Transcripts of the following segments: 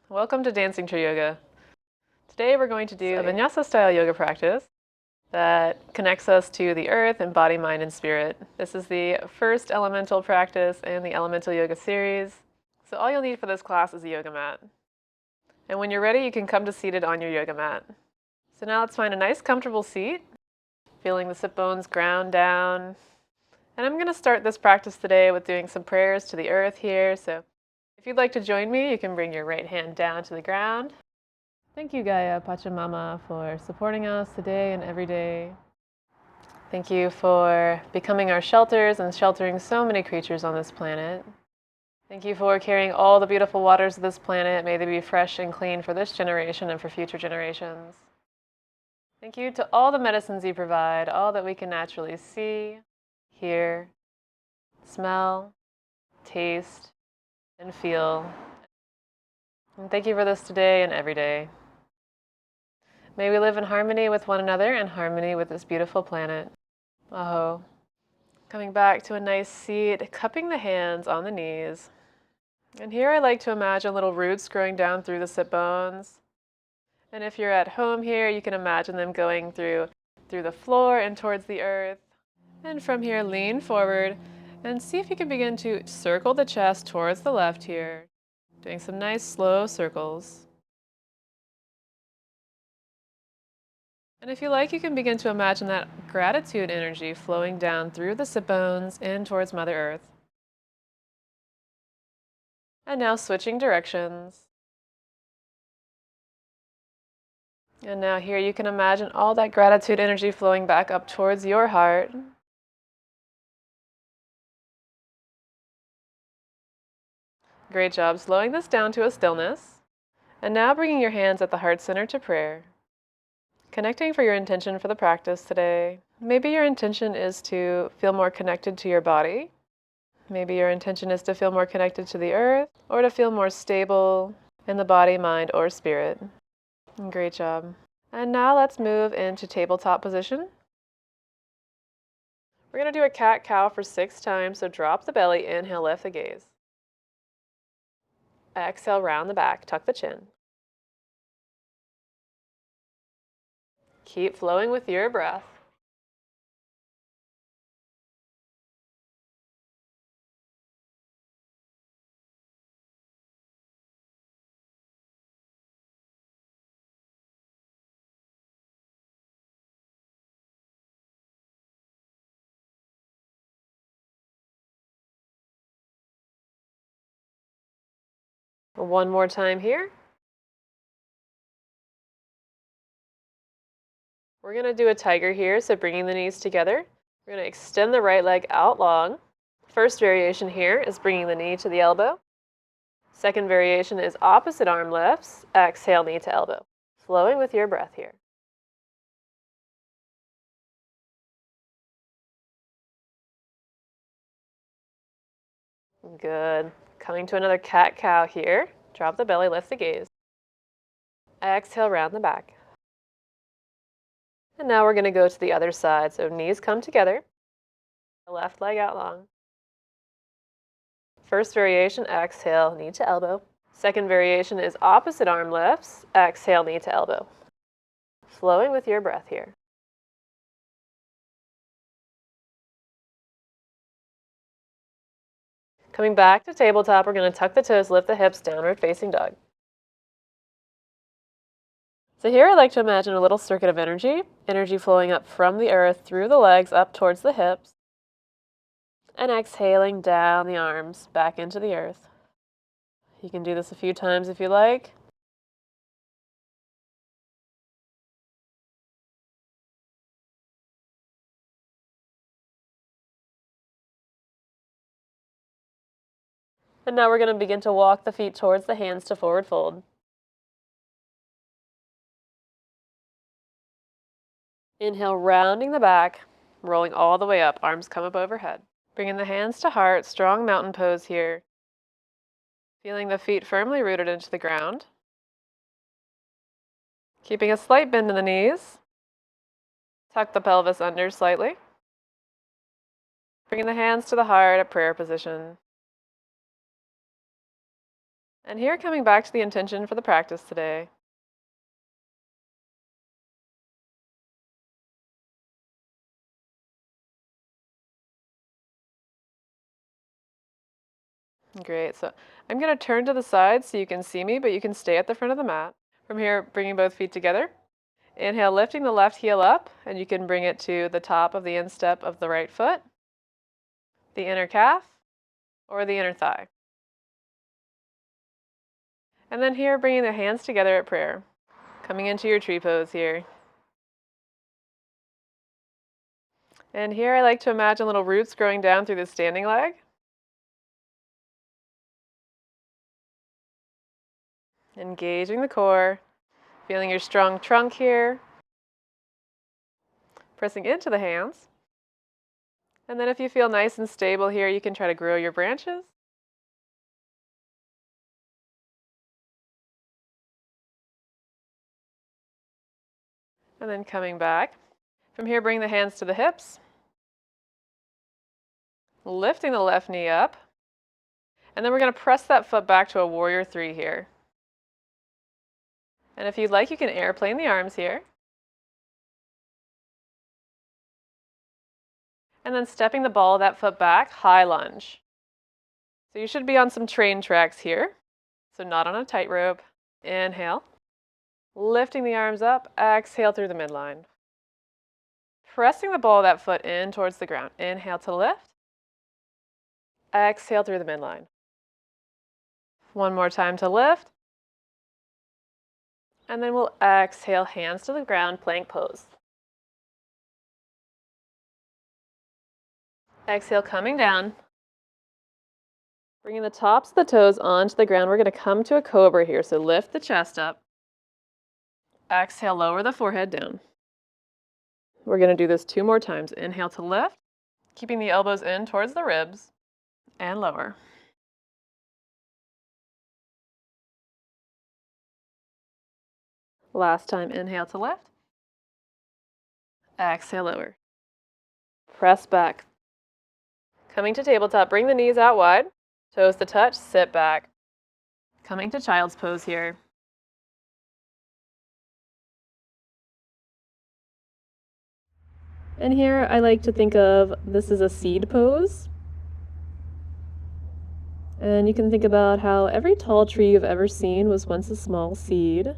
Welcome to Dancing Tree Yoga. Today we're going to do a vinyasa style yoga practice that connects us to the earth and body, mind, and spirit. This is the first elemental practice in the elemental yoga series. So all you'll need for this class is a yoga mat. And when you're ready, you can come to seated on your yoga mat. So now let's find a nice comfortable seat, feeling the sit bones ground down. And I'm going to start this practice today with doing some prayers to the earth here. So if you'd like to join me, you can bring your right hand down to the ground. Thank you, Gaia Pachamama, for supporting us today and every day. Thank you for becoming our shelters and sheltering so many creatures on this planet. Thank you for carrying all the beautiful waters of this planet. May they be fresh and clean for this generation and for future generations. Thank you to all the medicines you provide, all that we can naturally see, hear, smell, taste, and feel. And thank you for this today and every day. May we live in harmony with one another and harmony with this beautiful planet. Aho. Coming back to a nice seat, cupping the hands on the knees. And here I like to imagine little roots growing down through the sit bones. And if you're at home here, you can imagine them going through the floor and towards the earth. And from here, lean forward and see if you can begin to circle the chest towards the left here, doing some nice slow circles. And if you like, you can begin to imagine that gratitude energy flowing down through the sit bones in towards Mother Earth. And now switching directions. And now here you can imagine all that gratitude energy flowing back up towards your heart. Great job slowing this down to a stillness. And now bringing your hands at the heart center to prayer. Connecting for your intention for the practice today. Maybe your intention is to feel more connected to your body. Maybe your intention is to feel more connected to the earth or to feel more stable in the body, mind, or spirit. Great job. And now let's move into tabletop position. We're going to do a cat-cow for 6 times, so drop the belly, inhale, lift the gaze. Exhale, round the back, tuck the chin. Keep flowing with your breath. One more time here. We're going to do a tiger here, so bringing the knees together. We're going to extend the right leg out long. First variation here is bringing the knee to the elbow. Second variation is opposite arm lifts. Exhale, knee to elbow. Flowing with your breath here. Good. Coming to another cat-cow here. Drop the belly, lift the gaze. Exhale, round the back. And now we're going to go to the other side. So knees come together. Left leg out long. First variation, exhale, knee to elbow. Second variation is opposite arm lifts. Exhale, knee to elbow. Flowing with your breath here. Coming back to tabletop, we're going to tuck the toes, lift the hips, downward facing dog. So here I like to imagine a little circuit of energy flowing up from the earth through the legs up towards the hips, and exhaling down the arms back into the earth. You can do this a few times if you like. And now we're going to begin to walk the feet towards the hands to forward fold. Inhale, rounding the back, rolling all the way up, arms come up overhead. Bringing the hands to heart, strong mountain pose here. Feeling the feet firmly rooted into the ground. Keeping a slight bend in the knees. Tuck the pelvis under slightly. Bringing the hands to the heart, a prayer position. And here, coming back to the intention for the practice today. Great. So I'm going to turn to the side so you can see me, but you can stay at the front of the mat. From here, bringing both feet together. Inhale, lifting the left heel up, and you can bring it to the top of the instep of the right foot, the inner calf, or the inner thigh. And then here, bringing the hands together at prayer. Coming into your tree pose here. And here I like to imagine little roots growing down through the standing leg. Engaging the core. Feeling your strong trunk here. Pressing into the hands. And then if you feel nice and stable here, you can try to grow your branches. And then coming back. From here, bring the hands to the hips. Lifting the left knee up. And then we're going to press that foot back to a warrior three here. And if you'd like, you can airplane the arms here. And then stepping the ball of that foot back, high lunge. So you should be on some train tracks here. So not on a tightrope. Inhale. Lifting the arms up, exhale through the midline. Pressing the ball of that foot in towards the ground. Inhale to lift. Exhale through the midline. One more time to lift. And then we'll exhale, hands to the ground, plank pose. Exhale, coming down. Bringing the tops of the toes onto the ground. We're going to come to a cobra here. So lift the chest up. Exhale, lower the forehead down. We're going to do this 2 more times. Inhale to lift, keeping the elbows in towards the ribs, and lower. Last time, inhale to lift. Exhale, lower. Press back. Coming to tabletop, bring the knees out wide, toes to touch, sit back. Coming to child's pose here. And here I like to think of this as a seed pose. And you can think about how every tall tree you've ever seen was once a small seed.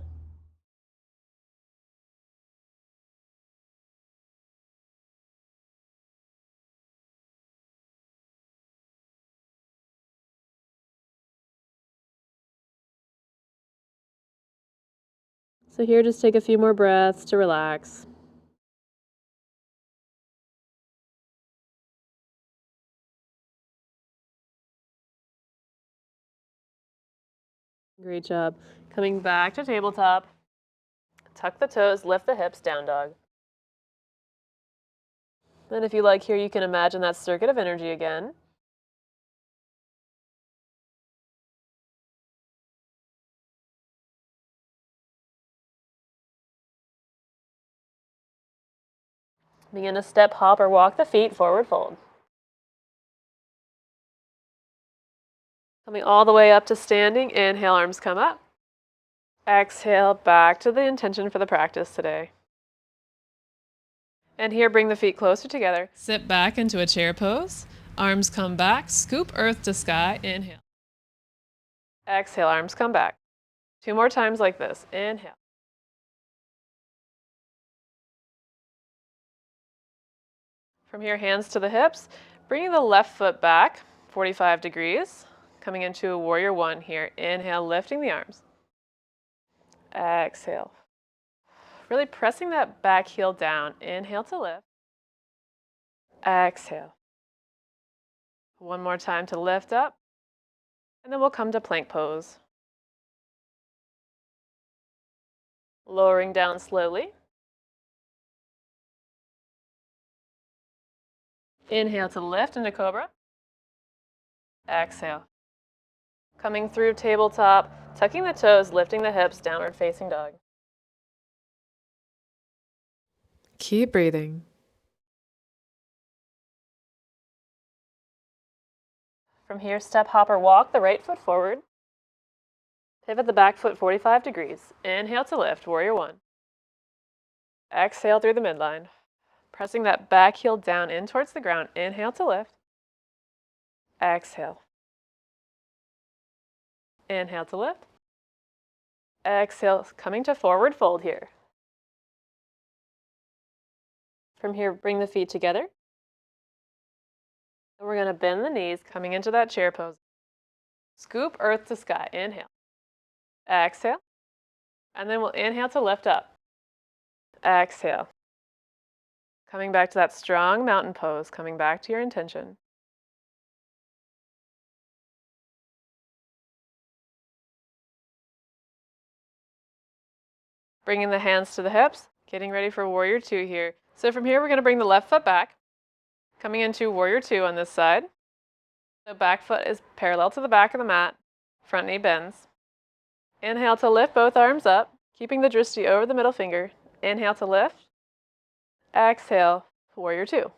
So here, just take a few more breaths to relax. Great job. Coming back to tabletop. Tuck the toes, lift the hips, down dog. Then if you like here, you can imagine that circuit of energy again. Begin to step, hop, or walk the feet, forward fold. Coming all the way up to standing, inhale, arms come up. Exhale, back to the intention for the practice today. And here, bring the feet closer together. Sit back into a chair pose. Arms come back, scoop earth to sky, inhale. Exhale, arms come back. 2 more times like this, inhale. From here, hands to the hips, bringing the left foot back, 45 degrees. Coming into a warrior one here. Inhale, lifting the arms. Exhale. Really pressing that back heel down. Inhale to lift. Exhale. One more time to lift up. And then we'll come to plank pose. Lowering down slowly. Inhale to lift into cobra. Exhale. Coming through tabletop, tucking the toes, lifting the hips, downward facing dog. Keep breathing. From here, step, hop, or walk the right foot forward. Pivot the back foot 45 degrees. Inhale to lift, warrior one. Exhale through the midline. Pressing that back heel down in towards the ground. Inhale to lift. Exhale. Inhale to lift. Exhale, coming to forward fold here. From here, bring the feet together. And we're going to bend the knees, coming into that chair pose. Scoop earth to sky. Inhale. Exhale. And then we'll inhale to lift up. Exhale. Coming back to that strong mountain pose, coming back to your intention. Bringing the hands to the hips, getting ready for warrior two here. So from here, we're going to bring the left foot back, coming into warrior two on this side. The back foot is parallel to the back of the mat, front knee bends. Inhale to lift both arms up, keeping the drishti over the middle finger. Inhale to lift. Exhale, warrior two.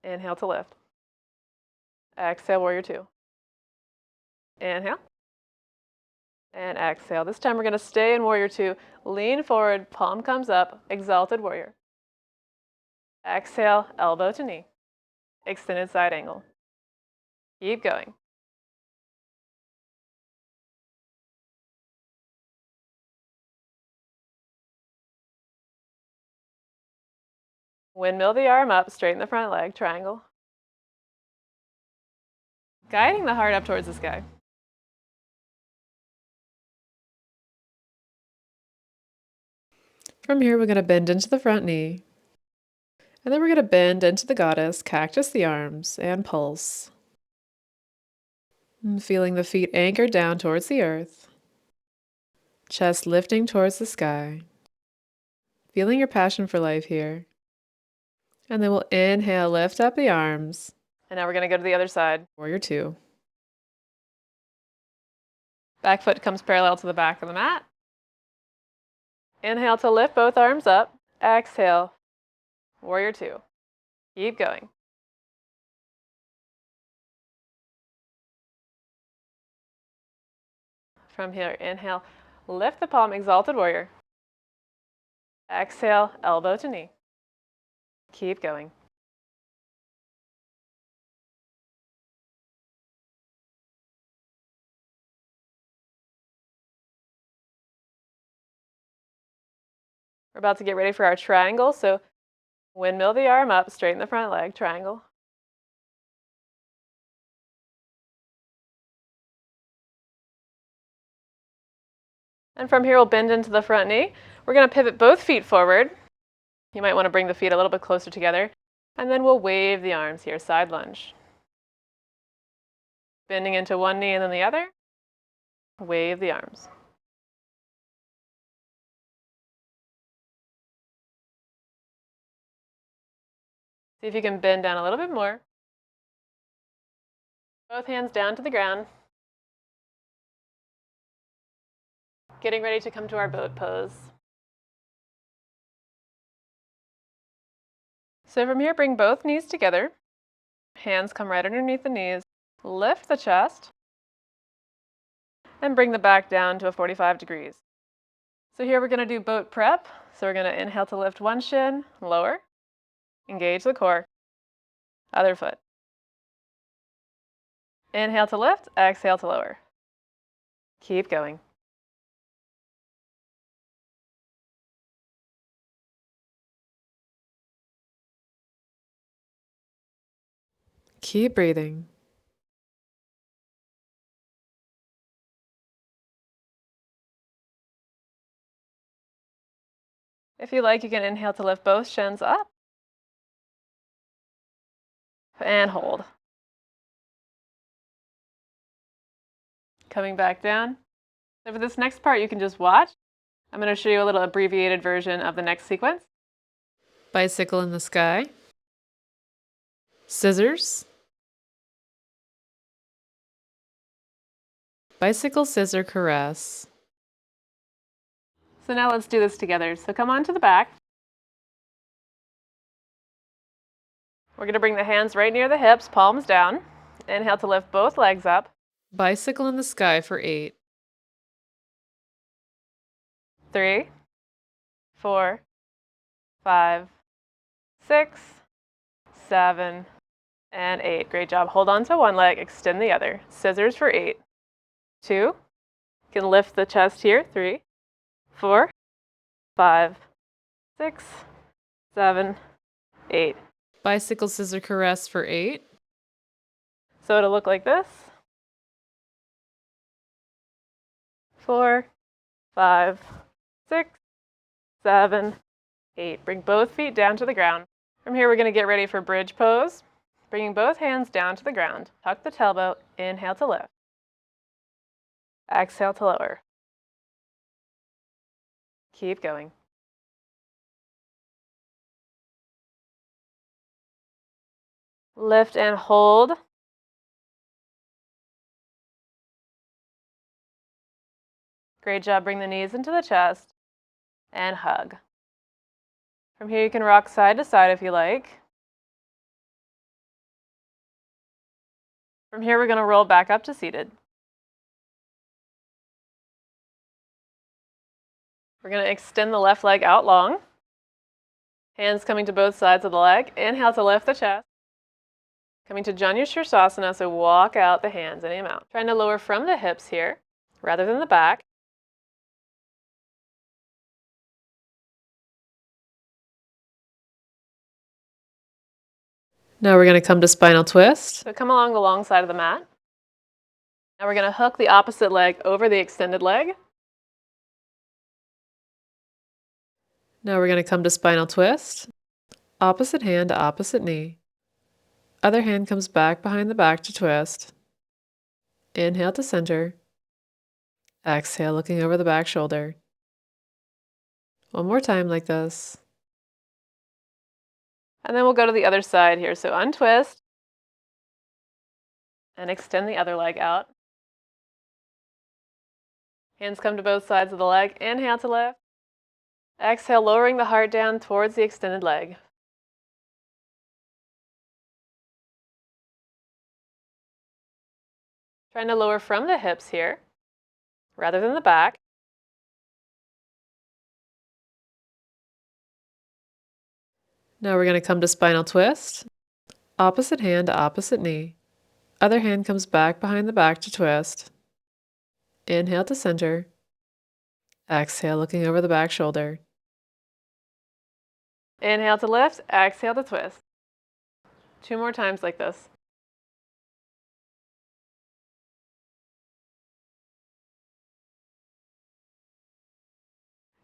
Inhale to lift. Exhale, warrior two. Inhale. And exhale. This time we're going to stay in warrior two. Lean forward, palm comes up, exalted warrior. Exhale, elbow to knee. Extended side angle. Keep going. Windmill the arm up, straighten the front leg, triangle. Guiding the heart up towards the sky. From here, we're going to bend into the front knee. And then we're going to bend into the goddess, cactus the arms, and pulse. And feeling the feet anchored down towards the earth. Chest lifting towards the sky. Feeling your passion for life here. And then we'll inhale, lift up the arms. And now we're going to go to the other side, warrior two. Back foot comes parallel to the back of the mat. Inhale to lift both arms up. Exhale, warrior two. Keep going. From here, inhale, lift the palm, exalted warrior. Exhale, elbow to knee. Keep going. We're about to get ready for our triangle, so windmill the arm up, straighten the front leg, triangle. And from here, we'll bend into the front knee. We're going to pivot both feet forward. You might want to bring the feet a little bit closer together. And then we'll wave the arms here, side lunge. Bending into one knee and then the other. Wave the arms. See if you can bend down a little bit more. Both hands down to the ground. Getting ready to come to our boat pose. So from here, bring both knees together. Hands come right underneath the knees. Lift the chest. And bring the back down to a 45 degrees. So here we're going to do boat prep. So we're going to inhale to lift one shin, lower. Engage the core. Other foot. Inhale to lift, exhale to lower. Keep going. Keep breathing. If you like, you can inhale to lift both shins up. And hold. Coming back down. So for this next part, you can just watch. I'm going to show you a little abbreviated version of the next sequence. Bicycle in the sky. Scissors. Bicycle scissor caress. So now let's do this together. So come on to the back. We're going to bring the hands right near the hips, palms down. Inhale to lift both legs up. Bicycle in the sky for 8. 3, 4, 5, 6, 7, and 8. Great job. Hold on to one leg, extend the other. Scissors for 8. 2. You can lift the chest here. 3, 4, 5, 6, 7, 8. Bicycle scissor caress for 8. So it'll look like this. 4, 5, 6, 7, 8. Bring both feet down to the ground. From here, we're going to get ready for bridge pose. Bringing both hands down to the ground. Tuck the tailbone. Inhale to lift. Exhale to lower. Keep going. Lift and hold. Great job. Bring the knees into the chest and hug. From here, you can rock side to side if you like. From here, we're going to roll back up to seated. We're going to extend the left leg out long. Hands coming to both sides of the leg. Inhale to lift the chest. Coming to Janu Shirsasana, so walk out the hands any amount. Trying to lower from the hips here, rather than the back. Now we're going to come to spinal twist. So come along the long side of the mat. Now we're going to hook the opposite leg over the extended leg. Now we're going to come to spinal twist. Opposite hand to opposite knee. Other hand comes back behind the back to twist. Inhale to center. Exhale, looking over the back shoulder. One more time like this. And then we'll go to the other side here. So untwist. And extend the other leg out. Hands come to both sides of the leg. Inhale to lift. Exhale, lowering the heart down towards the extended leg. Trying to lower from the hips here, rather than the back. Now we're going to come to spinal twist. Opposite hand to opposite knee. Other hand comes back behind the back to twist. Inhale to center. Exhale, looking over the back shoulder. Inhale to lift, exhale to twist. 2 more times like this.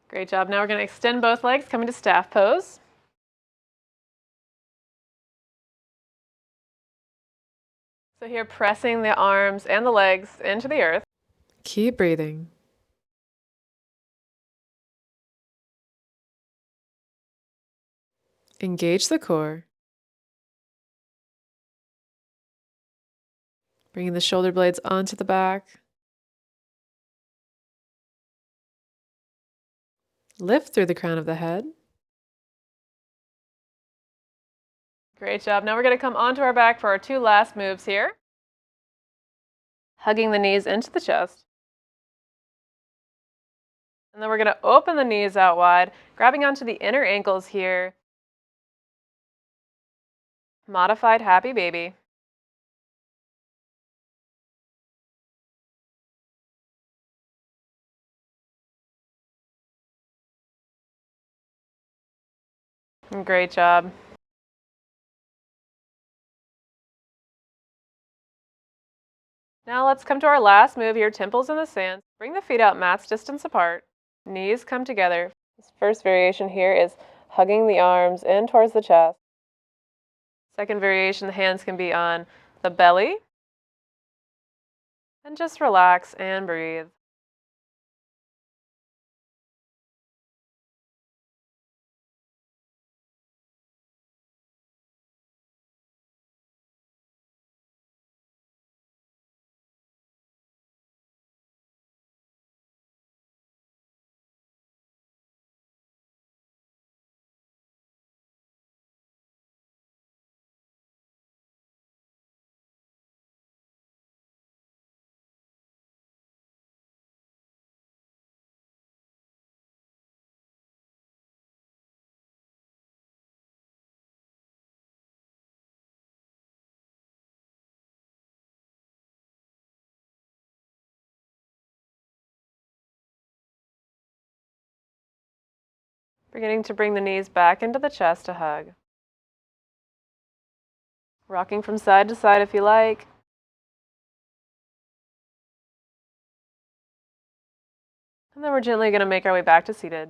Great job. Now we're going to extend both legs, coming to staff pose. So here, pressing the arms and the legs into the earth. Keep breathing. Engage the core. Bringing the shoulder blades onto the back. Lift through the crown of the head. Great job. Now we're going to come onto our back for our 2 last moves here. Hugging the knees into the chest. And then we're going to open the knees out wide, grabbing onto the inner ankles here. Modified happy baby. Great job. Now let's come to our last move here, temples in the sand. Bring the feet out mat's distance apart. Knees come together. This first variation here is hugging the arms in towards the chest. Second variation, the hands can be on the belly. And just relax and breathe. Beginning to bring the knees back into the chest to hug. Rocking from side to side if you like. And then we're gently going to make our way back to seated.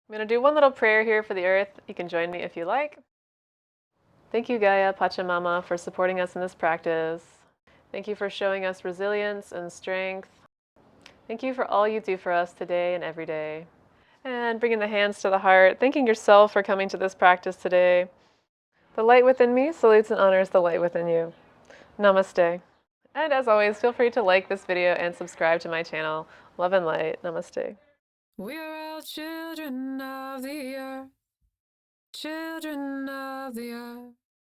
I'm going to do one little prayer here for the earth. You can join me if you like. Thank you, Gaia, Pachamama, for supporting us in this practice. Thank you for showing us resilience and strength. Thank you for all you do for us today and every day. And bringing the hands to the heart, thanking yourself for coming to this practice today. The light within me salutes and honors the light within you. Namaste. And as always, feel free to like this video and subscribe to my channel. Love and light. Namaste. We are all children of the earth. Children of the earth.